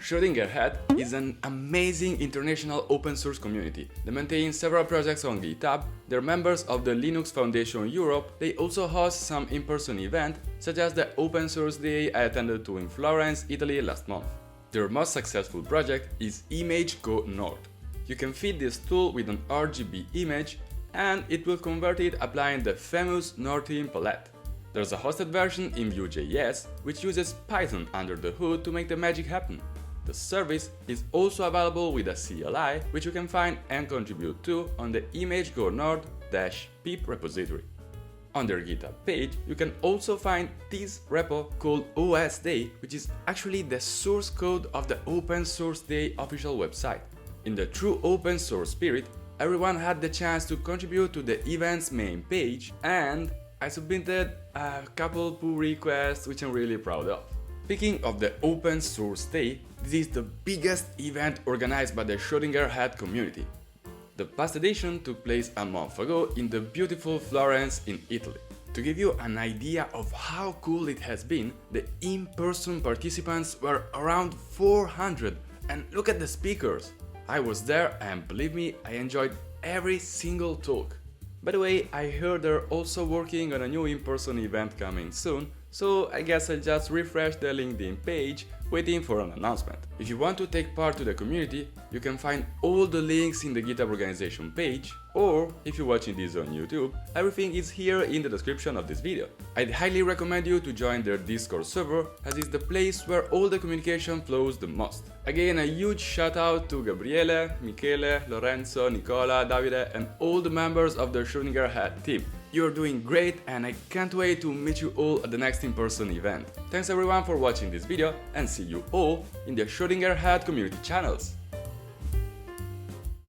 Schrödinger Hat is an amazing international open source community. They maintain several projects on GitHub, they're members of the Linux Foundation Europe, they also host some in-person events, such as the Open Source Day I attended to in Florence, Italy last month. Their most successful project is Image Go North. You can feed this tool with an RGB image and it will convert it applying the famous North theme palette. There's a hosted version in Vue.js which uses Python under the hood to make the magic happen. The service is also available with a CLI which you can find and contribute to on the Image Go North-pip repository. On their GitHub page, you can also find this repo called OS Day, which is actually the source code of the Open Source Day official website. In the true open source spirit, everyone had the chance to contribute to the event's main page, and I submitted a couple pull requests which I'm really proud of. Speaking of the Open Source Day, this is the biggest event organized by the Schrödinger Hat community. The past edition took place a month ago in the beautiful Florence in Italy. To give you an idea of how cool it has been, the in-person participants were around 400, and look at the speakers! I was there and believe me, I enjoyed every single talk. By the way, I heard they're also working on a new in-person event coming soon, so I guess I'll just refresh the LinkedIn page, waiting for an announcement. If you want to take part to the community, you can find all the links in the GitHub organization page, or if you're watching this on YouTube, everything is here in the description of this video. I'd highly recommend you to join their Discord server, as it's the place where all the communication flows the most. Again, a huge shout out to Gabriele, Michele, Lorenzo, Nicola, Davide and all the members of the Schrödinger Hat team. You're doing great and I can't wait to meet you all at the next in-person event. Thanks everyone for watching this video and see you all in the Schrödinger Hat community channels.